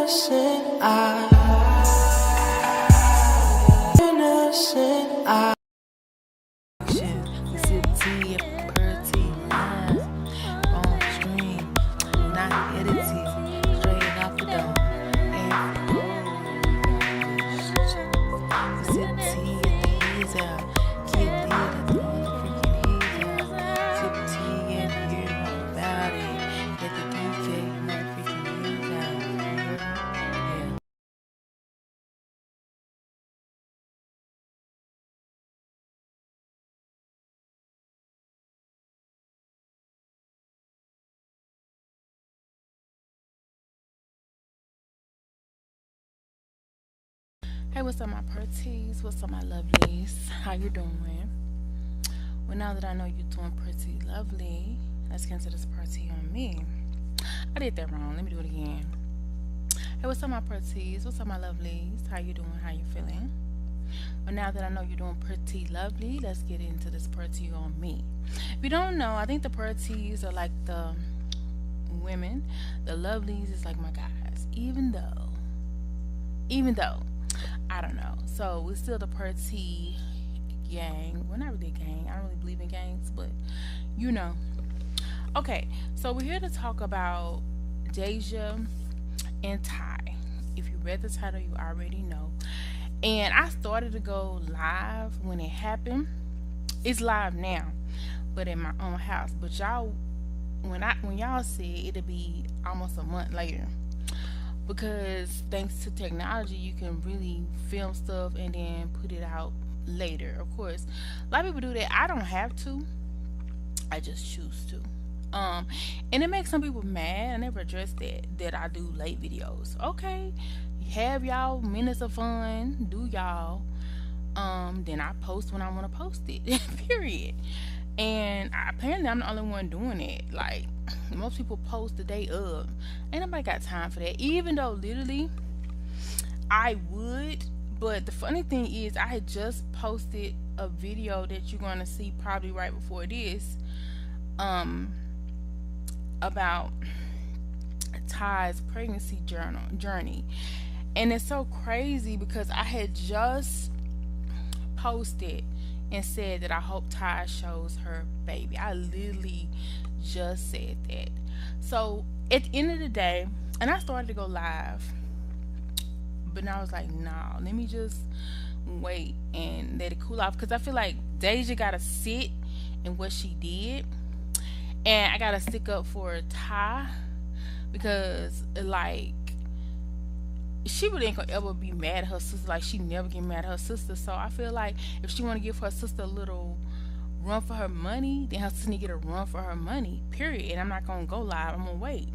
innocent eye, innocent eye. We sip tea at Purty Live on stream, not edited, straight off the dome. And we sip tea at the heels out, get lit at the motherfucking heels out. Sip tea and hear all about it at the DJ motherfucking heels out. Yeah. Hey, what's up, my pretties? What's up, my lovelies? How you doing? Well, now that I know you're doing pretty lovely, let's get into this party on me. I did that wrong. Let me do it again. Hey, what's up, my pretties? What's up, my lovelies? How you doing? How you feeling? Well, now that I know you're doing pretty lovely, let's get into this party on me. If you don't know, I think the pretties are like the women. The lovelies is like my guys. Even though, I don't know. So we're still the party gang. We're not really a gang. I don't really believe in gangs, but you know. Okay, so we're here to talk about Deja and Ty. If you read the title, you already know. And I started to go live when it happened. It's live now, but in my own house. But y'all, when y'all see it, it'll be almost a month later. Because thanks to technology, you can really film stuff and then put it out later. Of course, a lot of people do that. I don't have to. I just choose to. And it makes some people mad. I never addressed that I do late videos. Okay, have y'all minutes of fun, do y'all. Then I post when I want to post it. Period. And apparently I'm the only one doing it. Like, most people post the day of. Ain't nobody got time for that. Even though literally I would. But the funny thing is, I had just posted a video that you're gonna see probably right before this. About Ty's pregnancy journey. And it's so crazy because I had just posted and said that I hope Ty shows her baby. I literally just said that. So at the end of the day, and I started to go live, but now I was like, nah, let me just wait and let it cool off, because I feel like Deja gotta sit in what she did, and I gotta stick up for Ty, because like, she really ain't gonna ever be mad at her sister. Like, she never get mad at her sister. So I feel like if she want to give her sister a little run for her money, then her sister need to get a run for her money, period. And I'm not gonna go live, I'm gonna wait.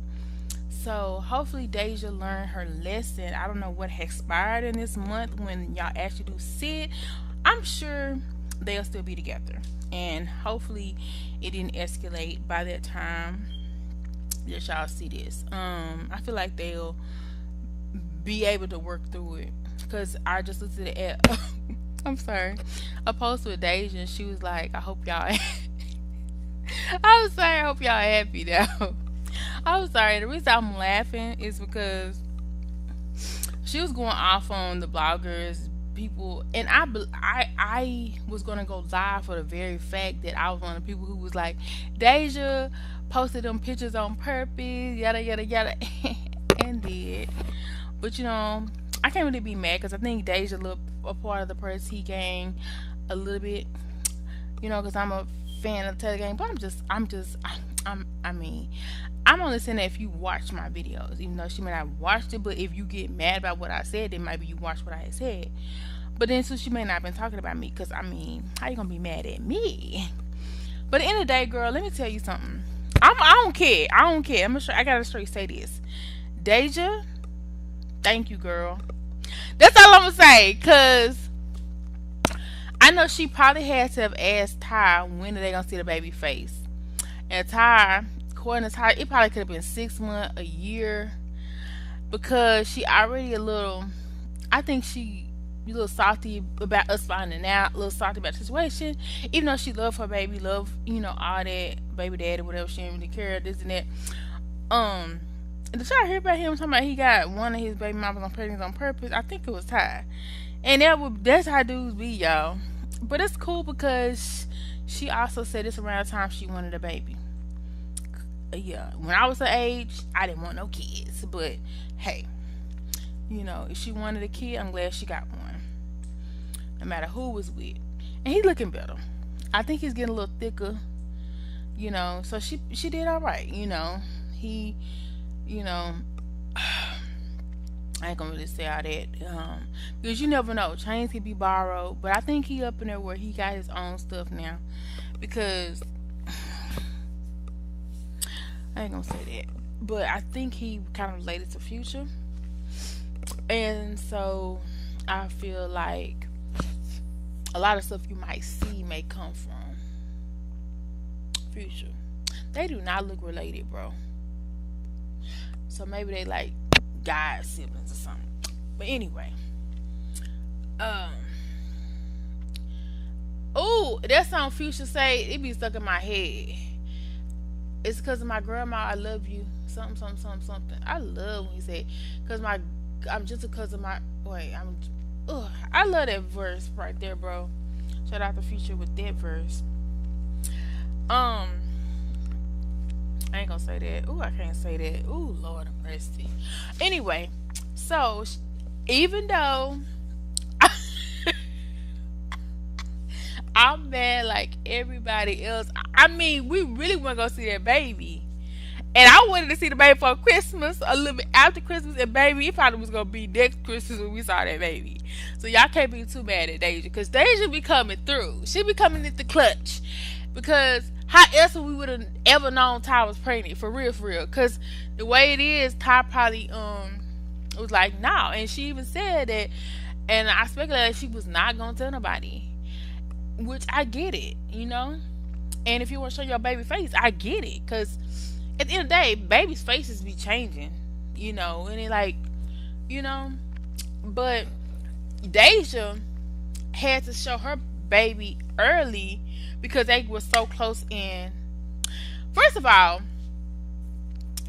So hopefully Deja learned her lesson. I don't know what expired in this month when y'all actually do see it. I'm sure they'll still be together, and hopefully it didn't escalate by that time that y'all see this. I feel like they'll be able to work through it, because I just looked at the I'm sorry, a post with Deja, and she was like, I hope y'all I'm sorry, I hope y'all happy now. I'm sorry, the reason I'm laughing is because she was going off on the bloggers, people, and I was gonna go live for the very fact that I was one of the people who was like, Deja posted them pictures on purpose, yada yada yada, and did. But you know, I can't really be mad, because I think Deja a part of the Percy gang a little bit, you know, because I'm a fan of the Taylor gang. But I mean, I'm only saying that if you watch my videos, even though she may not have watched it. But if you get mad about what I said, then maybe you watched what I had said. But then, so she may not have been talking about me, because I mean, how you gonna be mad at me? But at the end of the day, girl, let me tell you something. I don't care. I gotta straight say this, Deja. Thank you, girl. That's all I'm gonna say, cause I know she probably had to have asked Ty when are they gonna see the baby face. And Ty, according to Ty, it probably could have been 6 months, a year, because she already a little. I think she a little salty about us finding out, a little salty about the situation. Even though she loved her baby, all that baby daddy, whatever, she didn't really care, this and that. Did y'all hear about him talking about he got one of his baby mamas on pregnant on purpose? I think it was Ty. And that's how dudes be, y'all. But it's cool because she also said this around the time she wanted a baby. Yeah, when I was her age, I didn't want no kids. But hey, if she wanted a kid, I'm glad she got one. No matter who was with. And he's looking better. I think he's getting a little thicker. So she did all right. He, I ain't gonna really say all that, because you never know. Chains can be borrowed, but I think he up in there where he got his own stuff now. Because I ain't gonna say that, but I think he kind of related to Future, and so I feel like a lot of stuff you might see may come from Future. They do not look related, bro. So maybe they like God siblings or something. But anyway, oh, that song Future say, it be stuck in my head. It's because of my grandma, I love you. Something, something, something, something. I love when he say, I'm just because of my, I love that verse right there, bro. Shout out to Future with that verse. I ain't gonna say that. Ooh, I can't say that. Ooh, Lord of mercy. Anyway, so even though I'm mad like everybody else, I mean, we really want to go see that baby. And I wanted to see the baby for Christmas, a little bit after Christmas, and baby, it probably was going to be next Christmas when we saw that baby. So y'all can't be too mad at Deja, because Deja be coming through. She be coming at the clutch. Because how else would we would have ever known Ty was pregnant, for real, for real? Because the way it is, Ty probably was like, nah. And she even said that, and I speculated she was not going to tell nobody. Which I get it, And if you want to show your baby face, I get it. Because at the end of the day, babies' faces be changing, And it like, But Deja had to show her baby early because they were so close in. First of all,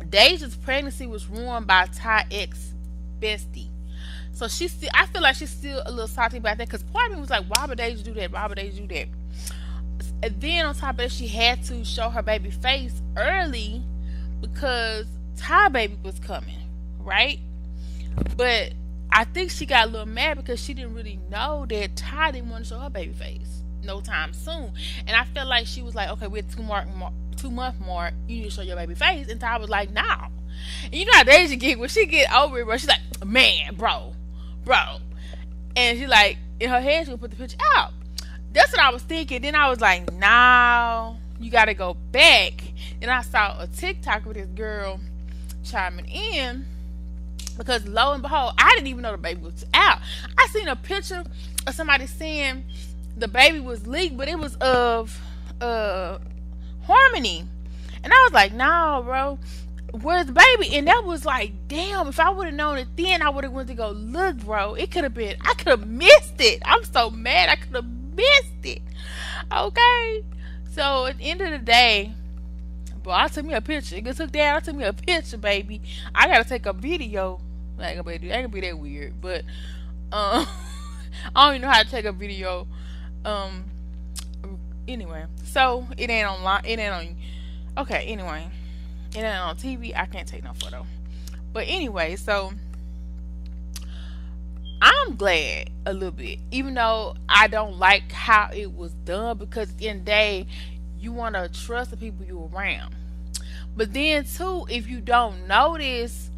Deja's pregnancy was ruined by Ty ex bestie. So I feel like she's still a little salty about that, because part of me was like, why would Deja do that? Why would Deja do that? And then on top of that, she had to show her baby face early because Ty baby was coming, right? But I think she got a little mad because she didn't really know that Ty didn't want to show her baby face no time soon. And I felt like she was like, okay, we're 2 month mark, you need to show your baby face. And Ty was like, nah. And you know how Deja get when she get over it, bro. She's like, man, bro. And she like, in her head, she would put the picture out. That's what I was thinking. Then I was like, nah, you gotta go back. And I saw a TikTok with this girl chiming in, because lo and behold, I didn't even know the baby was out. I seen a picture of somebody saying the baby was leaked, but it was of Harmony. And I was like, nah, bro, where's the baby? And that was like, damn, if I would have known it then, I would have went to go look, bro. It could have been, I could have missed it. I'm so mad I could have missed it. Okay? So at the end of the day, bro, I took me a picture. It took that, I took me a picture, baby. I gotta take a video. I ain't gonna be that weird, but I don't even know how to take a video. Anyway, so it ain't online. It ain't on. Okay, anyway, it ain't on TV. I can't take no photo. But anyway, so I'm glad a little bit, even though I don't like how it was done, because at the end of the day, you want to trust the people you're around. But then too, if you don't notice,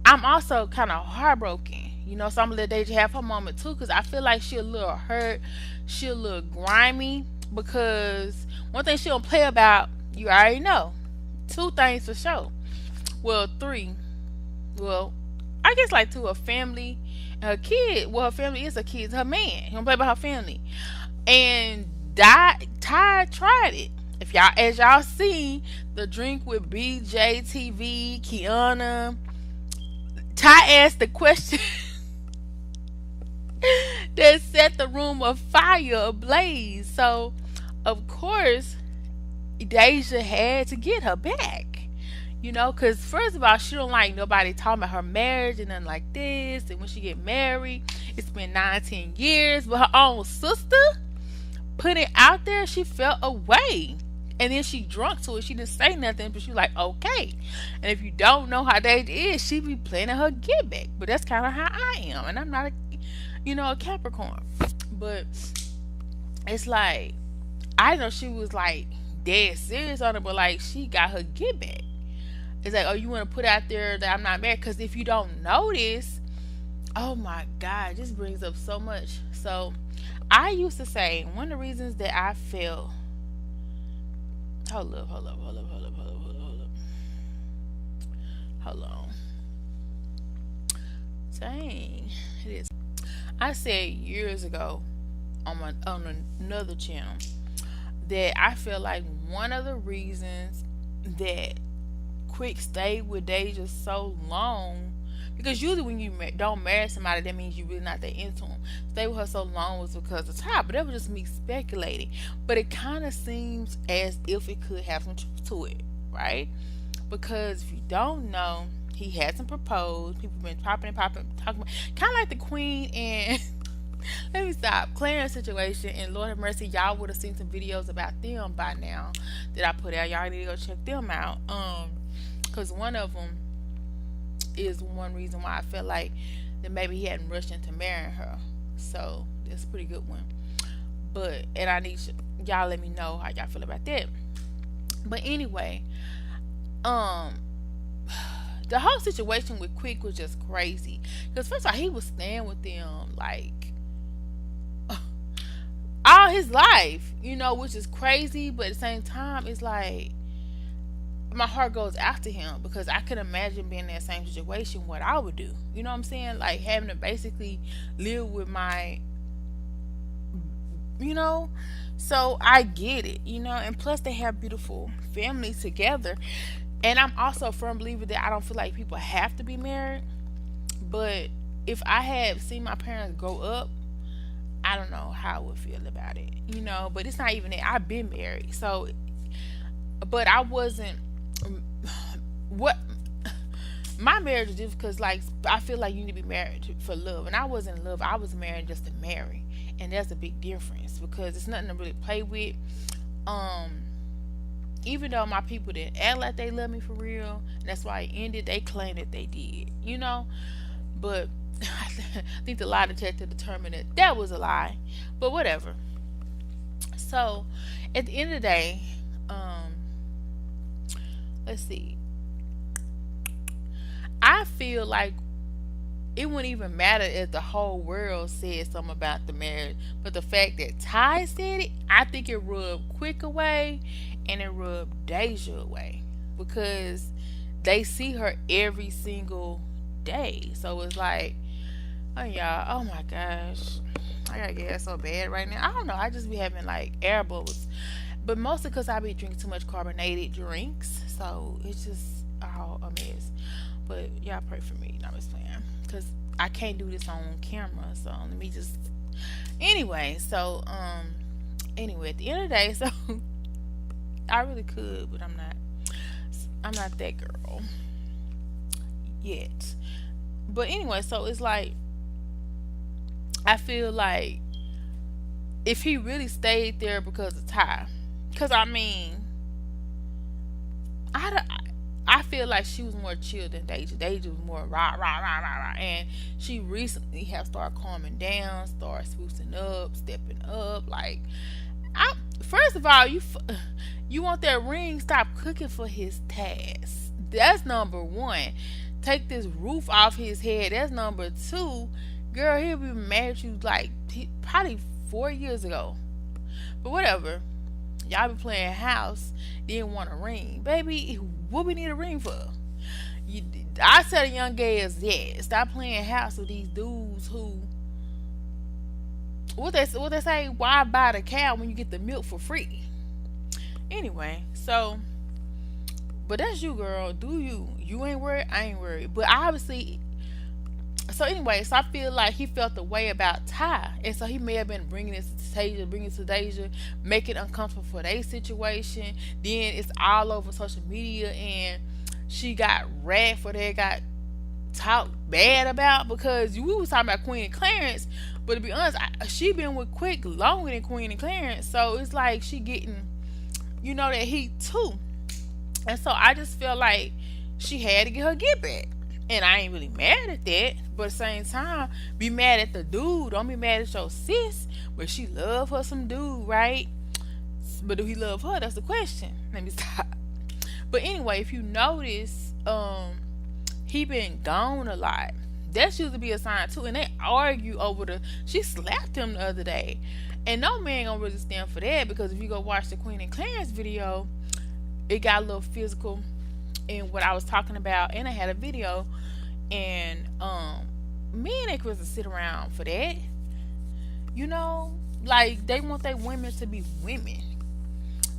I'm also kind of heartbroken. So I'm gonna let Deja have her moment too, because I feel like she a little hurt, she a little grimy, because one thing she don't play about, you already know. 2 things for sure. Well, 3. Well, I guess like 2, her family and her kid. Well, her family is her kids, her man. He don't play about her family. And Ty tried it. As y'all see, the drink with BJ, TV, Kiana, Ty asked the question that set the room afire ablaze. So, of course, Deja had to get her back. You know, because first of all, she don't like nobody talking about her marriage and nothing like this. And when she get married, it's been 9, 10 years. But her own sister put it out there, she felt away. And then she drunk to it. She didn't say nothing, but she was like, okay. And if you don't know how that is, she be planning her get back. But that's kind of how I am. And I'm not a Capricorn. But it's like, I know she was like dead serious on it, but like she got her get back. It's like, oh, you want to put out there that I'm not married? Because if you don't notice, oh my God, this brings up so much. So I used to say one of the reasons that I feel. Hold up. Hold on. Dang, it is. I said years ago on another channel that I feel like one of the reasons that Quick stayed with Deja so long, because usually when you don't marry somebody, that means you really not that into them. Stay with her so long was because of time, but that was just me speculating. But it kind of seems as if it could have some truth to it, right? Because if you don't know, he hasn't proposed. People been talking about, kind of like the Queen and let me stop. Clarence situation, and Lord have mercy, y'all would have seen some videos about them by now that I put out. Y'all need to go check them out. Because one of them is one reason why I feel like that maybe he hadn't rushed into marrying her. So that's a pretty good one. But and I need y'all let me know how y'all feel about that. But anyway, the whole situation with Quick was just crazy. Because first of all, he was staying with them like all his life, which is crazy. But at the same time, it's like my heart goes out to him because I could imagine being in that same situation, what I would do. You know what I'm saying? Like having to basically live with my, so I get it, and plus they have beautiful families together. And I'm also a firm believer that I don't feel like people have to be married. But if I had seen my parents grow up, I don't know how I would feel about it, but it's not even that. I've been married. So, but I wasn't, what, my marriage is different because, like, I feel like you need to be married for love. And I wasn't in love. I was married just to marry. And that's a big difference because it's nothing to really play with. Even though my people didn't act like they love me for real, and that's why it ended, they claimed that they did, But I think the lie detector determined that was a lie. But whatever. So, at the end of the day, let's see. I feel like it wouldn't even matter if the whole world said something about the marriage, but the fact that Ty said it, I think it rubbed Quick away and it rubbed Deja away because they see her every single day. So it's like, oh y'all, oh my gosh, I gotta get so bad right now. I don't know, I just be having like air bubbles, but mostly because I be drinking too much carbonated drinks, so it's just all a mess. But y'all pray for me. I'm just playing because I can't do this on camera. So let me just. Anyway, so anyway, at the end of the day, so I really could, but I'm not. I'm not that girl yet. But anyway, so it's like I feel like if he really stayed there because of Ty, because I mean, I feel like she was more chill than Deja. Deja was more rah, rah, rah, rah, rah. And she recently have started calming down, started sprucing up, stepping up. Like, first of all, you want that ring, stop cooking for his task. That's number one. Take this roof off his head. That's number two. Girl, he'll be mad at you like probably 4 years ago. But whatever. Y'all be playing house, didn't want a ring. Baby, what we need a ring for? I said a young girls, yeah, stop playing house with these dudes who, what they say, why buy the cow when you get the milk for free? Anyway, so, but that's you, girl. Do you? You ain't worried, I ain't worried. But obviously, so anyway, so I feel like he felt the way about Ty, and so he may have been bringing it to Deja, make it uncomfortable for their situation. Then it's all over social media, and she got rat for that, got talked bad about, because we was talking about Queen and Clarence. But to be honest, she been with Quick longer than Queen and Clarence, so it's like she getting, that heat too. And so I just feel like she had to get her get back. And I ain't really mad at that. But at the same time, be mad at the dude. Don't be mad at your sis. But she love her some dude, right? But do he love her? That's the question. Let me stop. But anyway, if you notice, he been gone a lot. That used to be a sign too. And they argue over she slapped him the other day. And no man gonna really stand for that, because if you go watch the Queen and Clarence video, it got a little physical in what I was talking about, and I had a video, and me and Chris to sit around for that. Like, they want their women to be women,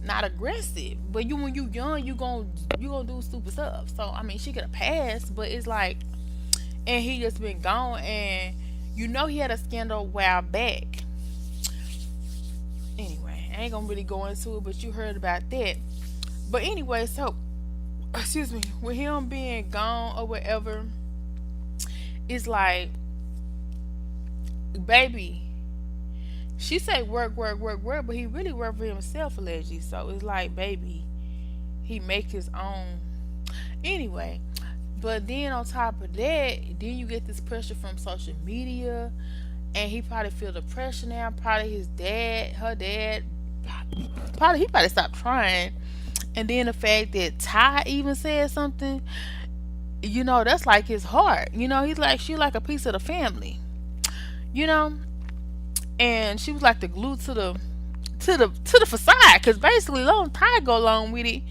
not aggressive. But when you young, you gonna do stupid stuff. So I mean, she could have passed, but it's like, and he just been gone, and he had a scandal a while back. Anyway, I ain't gonna really go into it, but you heard about that. But anyway, so excuse me, with him being gone or whatever, it's like, baby, she say work, but he really work for himself allegedly. So it's like, baby, he make his own. Anyway, but then on top of that, then you get this pressure from social media, and he probably feel the pressure now. Probably his dad, her dad, he probably stopped trying. And then the fact that Ty even said something, that's like his heart. He's like, she like a piece of the family. And she was like the glue to the facade, because basically long Ty go along with it,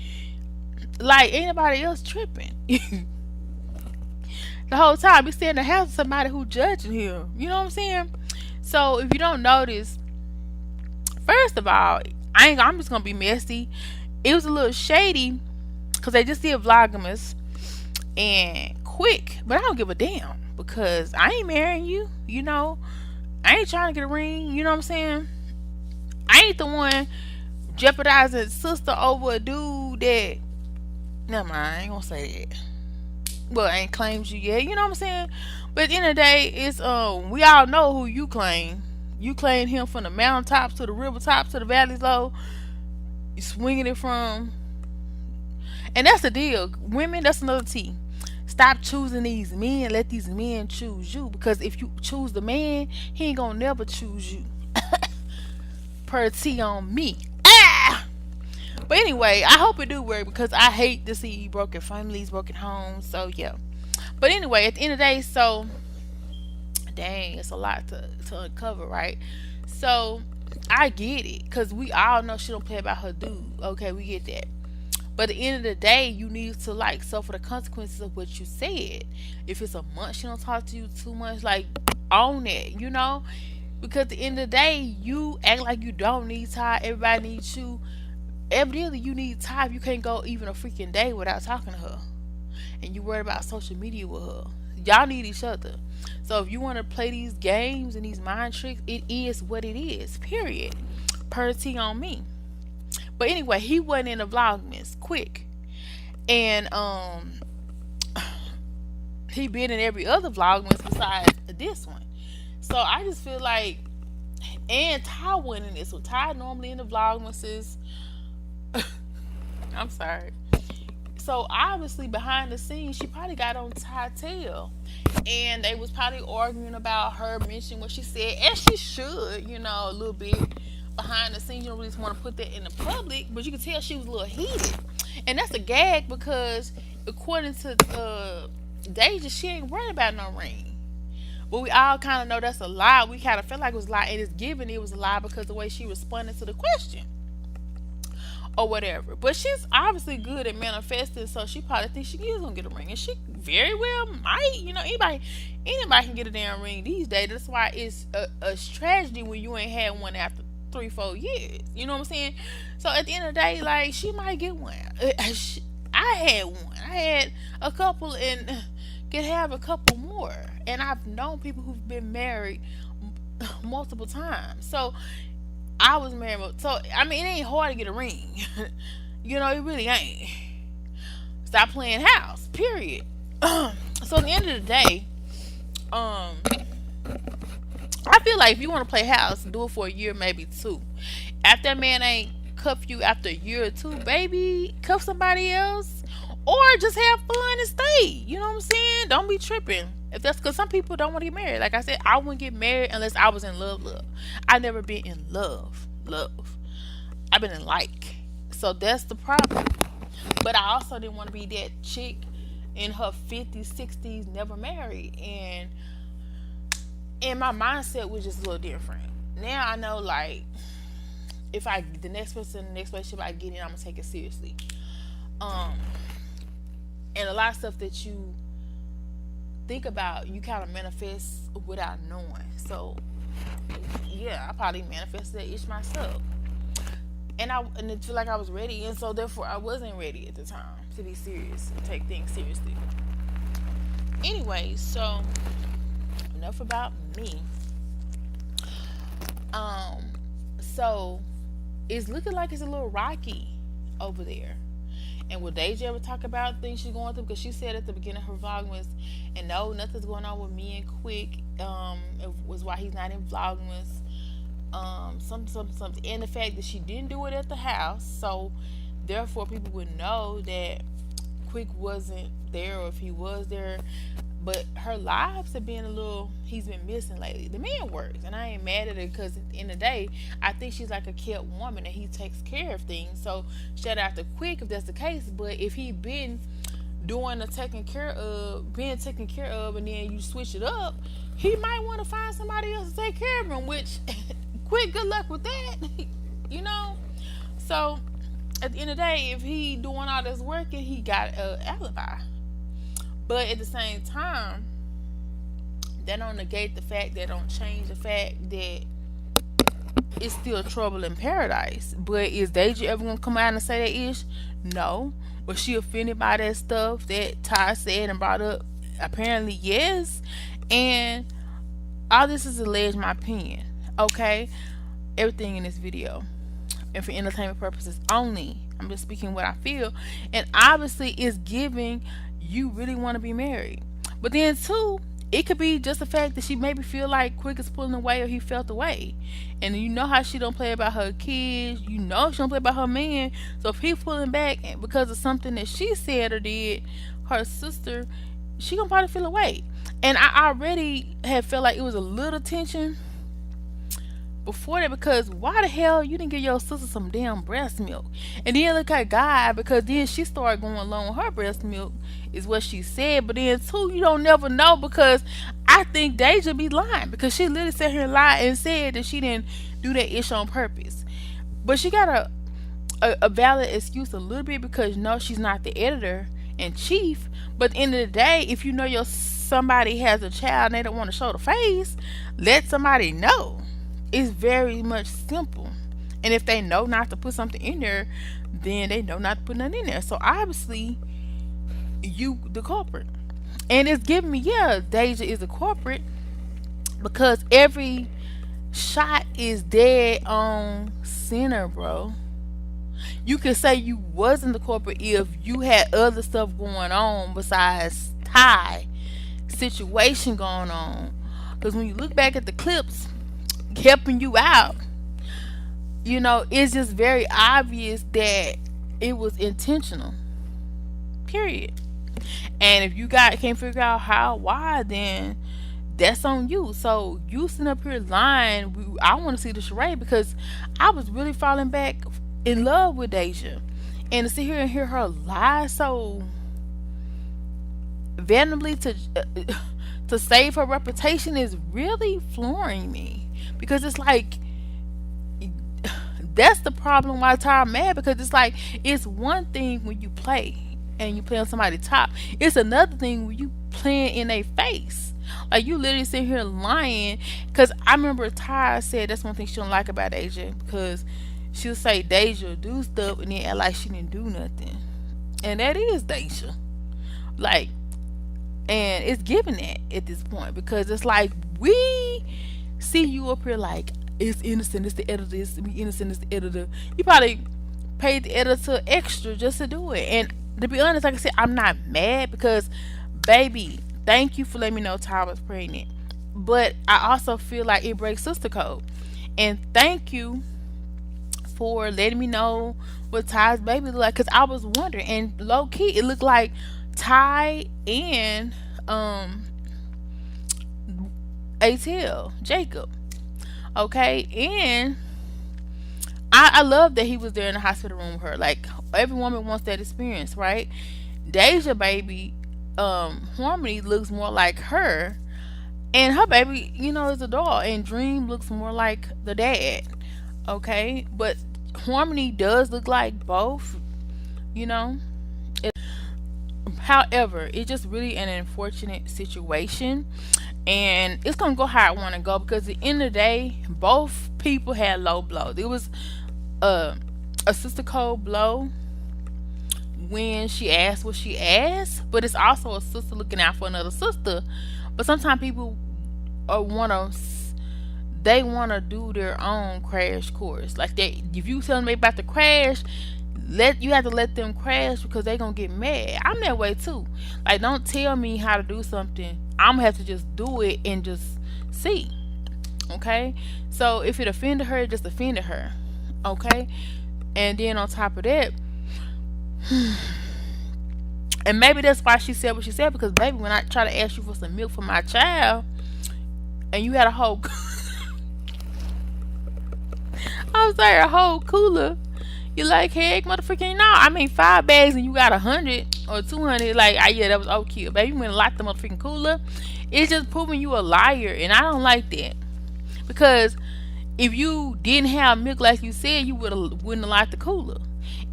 like anybody else tripping. The whole time we stay in the house with somebody who judging him. You know what I'm saying? So if you don't notice, first of all, I'm just gonna be messy. It was a little shady because they just did Vlogmas and Quick, but I don't give a damn, because I ain't marrying you. I ain't trying to get a ring. You know what I'm saying? I ain't the one jeopardizing sister over a dude that, never mind, I ain't gonna say that. Well, I ain't claimed you yet. You know what I'm saying? But at the end of the day, it's we all know who you claim. You claim him from the mountaintops to the river tops to the valleys low. You swinging it from, and that's the deal. Women, that's another T. Stop choosing these men. Let these men choose you, because if you choose the man, he ain't gonna never choose you. Per T on me. But anyway, I hope it do work, because I hate to see broken families, broken homes. So yeah. But anyway, at the end of the day, so dang, it's a lot to uncover, right? So I get it, because we all know she don't play about her dude. Okay, we get that. But at the end of the day, you need to like suffer the consequences of what you said. If it's a month she don't talk to you too much, like own it, Because at the end of the day, you act like you don't need Ty. Everybody needs you. Evidently, you need Ty. You can't go even a freaking day without talking to her. And you worried about social media with her. Y'all need each other. So if you want to play these games and these mind tricks, it is what it is. Period. Per T on me. But anyway, he wasn't in the Vlogmas. Quick. And he been in every other Vlogmas besides this one. So I just feel like, and Ty went in this one. Ty normally in the Vlogmases. I'm sorry. So obviously behind the scenes, she probably got on Ty's tail, and they was probably arguing about her mentioning what she said, as she should, a little bit behind the scenes. You don't really want to put that in the public, but you can tell she was a little heated, and that's a gag, because according to Deja, she ain't worried about no ring. But we all kind of know that's a lie. We kind of feel like it was a lie, and it's given it was a lie because the way she responded to the question. Or whatever. But she's obviously good at manifesting, so she probably thinks she is gonna get a ring, and she very well might. Anybody can get a damn ring these days. That's why it's a tragedy when you ain't had one after 3-4 years. You know what I'm saying? So at the end of the day, like, she might get one. I had one. I had a couple, and could have a couple more. And I've known people who've been married multiple times. So I was married. So, I mean, it ain't hard to get a ring. It really ain't. Stop playing house. Period. So at the end of the day, um, I feel like if you want to play house, do it for a year, maybe two. After that man ain't cuff you after a year or two, baby, cuff somebody else, or just have fun and stay. You know what I'm saying? Don't be tripping. If that's because some people don't want to get married. Like I said, I wouldn't get married unless I was in love. Love. I never been in love. Love. I've been in like. So that's the problem. But I also didn't want to be that chick in her 50s, 60s, never married, and my mindset was just a little different. Now I know, like, if I the next person, the next relationship I get in, I'm gonna take it seriously. Um, and a lot of stuff that you think about, you kind of manifest without knowing. So, yeah, I probably manifested that itch myself, and it feel like I was ready, and so therefore I wasn't ready at the time to be serious and take things seriously. Anyway, so enough about me. So it's looking like it's a little rocky over there. And will Deja ever talk about things she's going through? Because she said at the beginning of her Vlogmas, and no, nothing's going on with me and Quick. It was why he's not in Vlogmas. Something. And the fact that she didn't do it at the house, so therefore people would know that Quick wasn't there, or if he was there. But her lives have been he's been missing lately. The man works, and I ain't mad at it, because at the end of the day, I think she's like a kept woman and he takes care of things. So shout out to Quick if that's the case. But if he been being taken care of, and then you switch it up, he might want to find somebody else to take care of him, which Quick, good luck with that. you know? So at the end of the day, if he doing all this work, and he got an alibi. But at the same time, that don't negate the fact, that don't change the fact that it's still trouble in paradise. But is Deja ever gonna come out and say that ish? No. Was she offended by that stuff that Ty said and brought up? Apparently yes. And all this is alleged, my opinion. Okay? Everything in this video, and for entertainment purposes only, I'm just speaking what I feel. And obviously it's giving you really want to be married. But then too, it could be just the fact that she maybe feel like Quick is pulling away, or he felt away. And you know how she don't play about her kids, you know she don't play about her man. So if he pulling back because of something that she said or did, her sister, she gonna probably feel away. And I already had felt like it was a little tension before that, because why the hell you didn't give your sister some damn breast milk? And then look at God, because then she started going along with her breast milk, is what she said. But then too, you don't never know, because I think Deja be lying, because she literally sat here and lied and said that she didn't do that ish on purpose. But she got a valid excuse a little bit, because no, she's not the editor in chief. But at the end of the day, if you know somebody has a child and they don't want to show the face, let somebody know. It's very much simple. And if they know not to put something in there, then they know not to put nothing in there. So obviously, you the culprit. And it's giving me, yeah, Deja is a culprit, because every shot is dead on center, bro. You could say you wasn't the culprit if you had other stuff going on besides Ty situation going on. Because when you look back at the clips helping you out, it's just very obvious that it was intentional. Period. And if you can't figure out why, then that's on you. So you sitting up here lying. I want to see the charade, because I was really falling back in love with Deja, and to sit here and hear her lie so venomly to save her reputation is really flooring me. Because it's like, that's the problem why Tyra mad, because it's like, it's one thing when you play and you play on somebody's top, it's another thing when you playing in their face. Like, you literally sit here lying. Because I remember Tyra said that's one thing she don't like about Deja, because she'll say Deja do stuff and then act like she didn't do nothing. And that is Deja. Like, and it's giving that at this point, because it's like, we see you up here like, it's innocent, it's the editor, it's me innocent, it's the editor. You probably paid the editor extra just to do it. And to be honest, like I said, I'm not mad because, baby, thank you for letting me know Ty was pregnant. But I also feel like it breaks sister code. And thank you for letting me know what Ty's baby looked like, because I was wondering. And low key, it looked like Ty and ATL, Jacob. Okay, and I love that he was there in the hospital room with her. Like, every woman wants that experience, right? Deja baby, Harmony looks more like her, and her baby, is a doll, and Dream looks more like the dad. Okay, but Harmony does look like both, you know. However, it's just really an unfortunate situation, and it's gonna go how I want to go, because at the end of the day, both people had low blows. It was a a sister code blow when she asked what she asked, but it's also a sister looking out for another sister. But sometimes people want to they want to do their own crash course. Like, they, if you tell them they about to crash, you have to let them crash, because they gonna get mad. I'm that way too. Like, don't tell me how to do something. I'm gonna have to just do it and just see. Okay, so if it offended her, it just offended her. Okay, and then on top of that, and maybe that's why she said what she said, because baby, when I try to ask you for some milk for my child, and you had a whole I'm sorry, a whole cooler, you like, heck, motherfucking no. I mean, 5 bags and you got 100 or 200. Like, yeah, that was okay, baby. You went and locked the motherfucking cooler. It's just proving you a liar, and I don't like that, because if you didn't have milk like you said, you wouldn't have locked the cooler.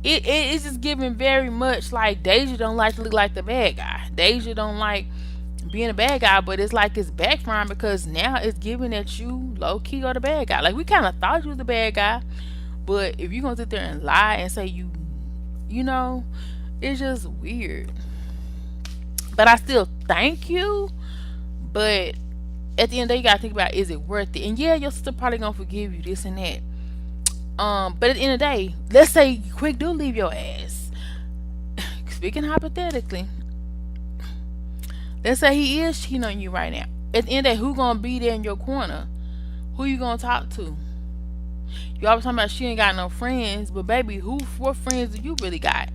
It's just giving very much like Deja don't like to look like the bad guy. Deja don't like being a bad guy, but it's like it's backfiring, because now it's giving that you low key are the bad guy. Like, we kind of thought you was the bad guy, but if you're gonna sit there and lie and say you know, it's just weird. But I still thank you. But at the end of the day, you gotta think about, is it worth it? And yeah, your sister probably gonna forgive you, this and that. But at the end of the day, let's say Quick do leave your ass. Speaking hypothetically, let's say he is cheating on you right now. At the end of the day, who gonna be there in your corner? Who you gonna talk to? You always talking about she ain't got no friends, but baby, what friends do you really got?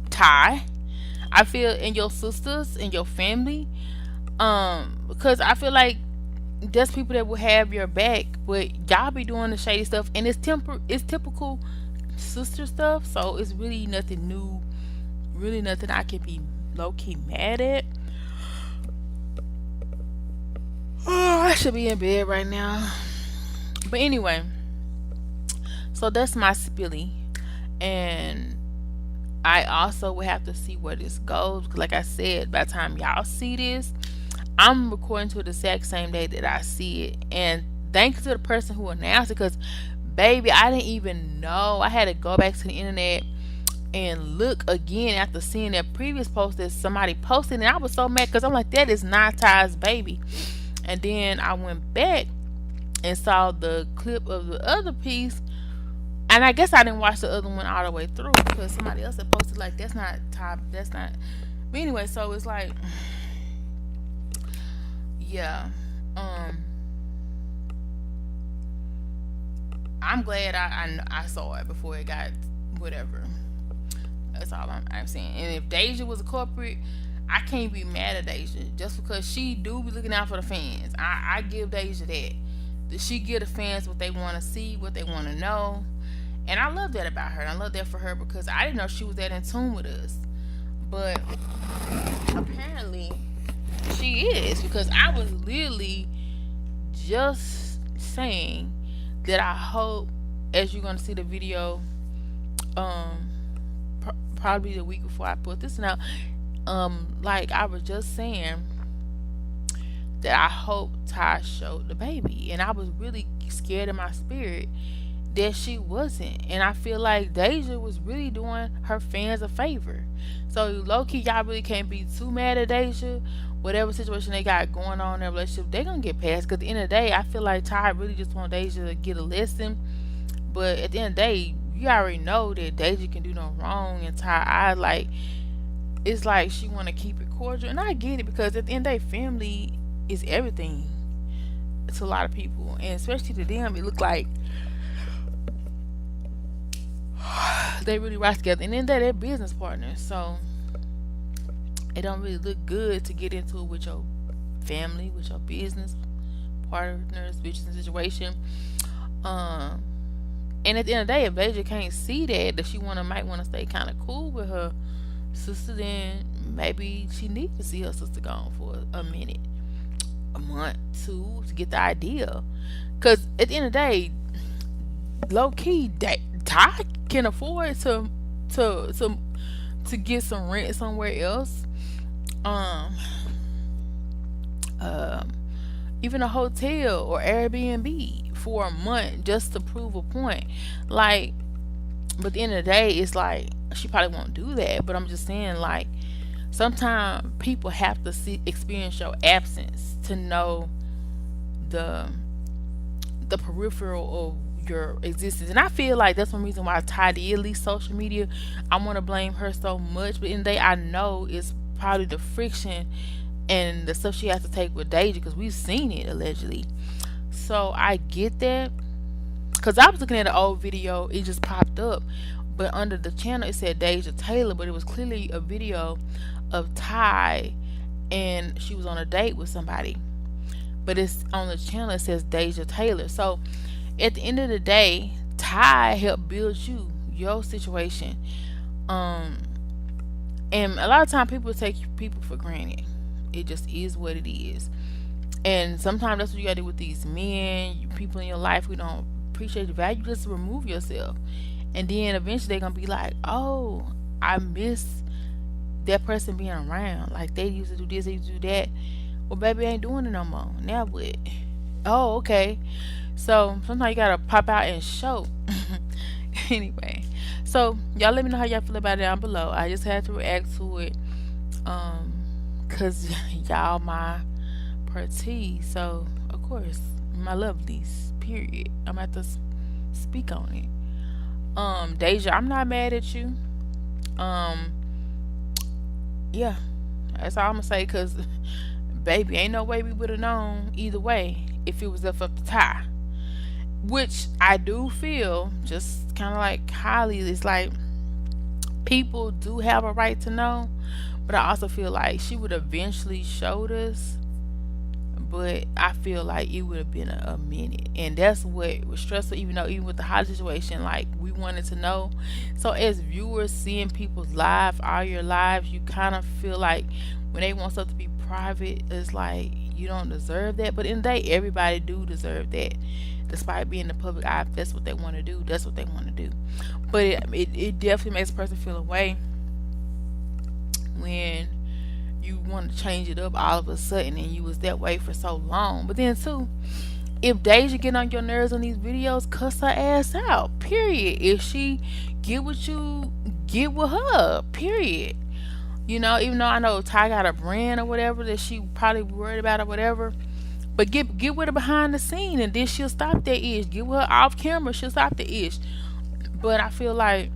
Ty, I feel, in your sisters and your family, because I feel like there's people that will have your back, but y'all be doing the shady stuff, and it's typical sister stuff. So it's really nothing new, really nothing I can be low key mad at. Oh, I should be in bed right now. But anyway, so that's my spilly, and I also will have to see where this goes. 'Cause like I said, by the time y'all see this, I'm recording to the exact same day that I see it. And thank you to the person who announced it, because baby, I didn't even know. I had to go back to the internet and look again after seeing that previous post that somebody posted, and I was so mad, because I'm like, that is not Ty's baby. And then I went back and saw the clip of the other piece, and I guess I didn't watch the other one all the way through, because somebody else had posted like, that's not Ty, that's not. But anyway, so it's like, yeah, I'm glad I saw it before it got whatever. That's all I'm saying. And if Deja was a culprit, I can't be mad at Deja, just because she do be looking out for the fans. I give Deja that. That she give the fans what they want to see, what they want to know. And I love that about her. I love that for her, because I didn't know she was that in tune with us. But apparently she is, because I was literally just saying that I hope, as you're going to see the video, probably the week before I put this out, like I was just saying that I hope Ty showed the baby, and I was really scared in my spirit that she wasn't. And I feel like Deja was really doing her fans a favor. So low key, y'all really can't be too mad at Deja. Whatever situation they got going on in their relationship, they gonna get past. Because at the end of the day, I feel like Ty really just want Deja to get a lesson. But at the end of the day, you already know that Deja can do no wrong in Ty eyes. Like, it's like she want to keep it cordial, and I get it because at the end of the day, family is everything to a lot of people, and especially to them, it look like they really rock together, and then they're business partners, so it don't really look good to get into it with your family, with your business partners, business situation. Um, and at the end of the day, if Deja can't see that she might wanna stay kind of cool with her sister, then maybe she needs to see her sister gone for a minute, a month, two, to get the idea. Cause at the end of the day, low key, Ty can afford to to to get some rent somewhere else. Um, um, even a hotel or Airbnb for a month just to prove a point. Like, but at the end of the day, it's like she probably won't do that. But I'm just saying, like, sometimes people have to experience your absence to know the the peripheral of your existence. And I feel like that's one reason why Ty did leave social media. I want to blame her so much, but in the day, I know it's probably the friction and the stuff she has to take with Deja because we've seen it allegedly. So I get that. Because I was looking at an old video, it just popped up. But under the channel, it said Deja Taylor, but it was clearly a video of Ty and she was on a date with somebody. But it's on the channel, it says Deja Taylor. So at the end of the day, Ty helped build your situation. Um, and a lot of times people take people for granted. It just is what it is. And sometimes that's what you gotta do with these men, people in your life who don't appreciate your value. Just remove yourself. And then eventually they're gonna be like, oh, I miss that person being around. Like they used to do this, they used to do that. Well, baby, I ain't doing it no more. Now what? Oh, okay. So sometimes you gotta pop out and show. Anyway, so y'all let me know how y'all feel about it down below. I just had to react to it, cause y'all my party. So of course, my lovelies. Period. I'm about to speak on it. Deja, I'm not mad at you. Um, yeah, that's all I'm gonna say. Cause baby, ain't no way we would have known either way if it was up to Ty. Which I do feel, just kind of like Holly, it's like people do have a right to know, but I also feel like she would eventually showed us. But I feel like it would have been a minute, and that's what was stressful. Even with the Holly situation, like we wanted to know. So as viewers, seeing people's lives, all your lives, you kind of feel like when they want stuff to be private, it's like you don't deserve that. But in the day, everybody do deserve that. Despite being in the public eye, if that's what they want to do, that's what they want to do. But it definitely makes a person feel away when you want to change it up all of a sudden and you was that way for so long. But then too, if Deja get on your nerves on these videos, cuss her ass out. Period. If she get with you, get with her. Period. Even though I know Ty got a brand or whatever that she probably worried about or whatever. But get with her behind the scene and then she'll stop that ish. Get with her off camera, she'll stop the ish. But I feel like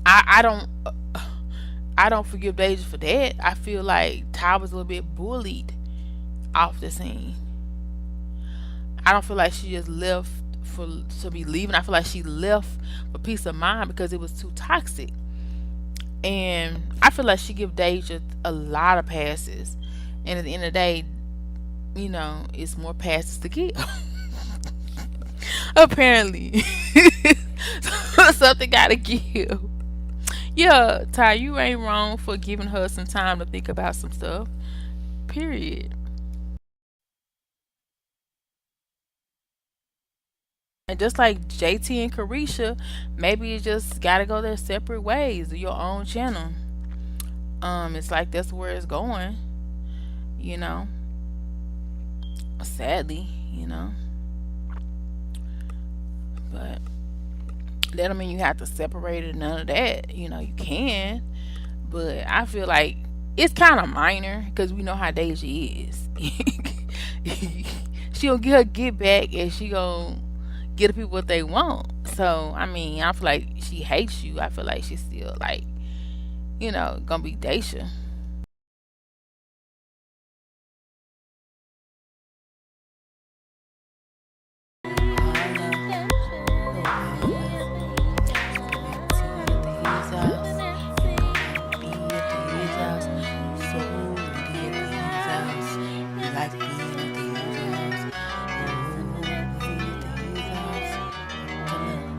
I don't forgive Deja for that. I feel like Ty was a little bit bullied off the scene. I don't feel like she just left to be leaving. I feel like she left for peace of mind because it was too toxic. And I feel like she give Deja a lot of passes. And at the end of the day, it's more passes to give. Apparently. Something gotta give. Yeah, Ty, you ain't wrong for giving her some time to think about some stuff. Period. And just like JT and Carisha, maybe you just gotta go their separate ways, your own channel. It's like that's where it's going, you know. Sadly, But that don't mean you have to separate it, none of that. You can. But I feel like it's kind of minor because we know how Deja is. She gonna get her get back and she gonna get the people what they want. So, I mean, I feel like she hates you. I feel like she's still like You know, gonna be Daisha.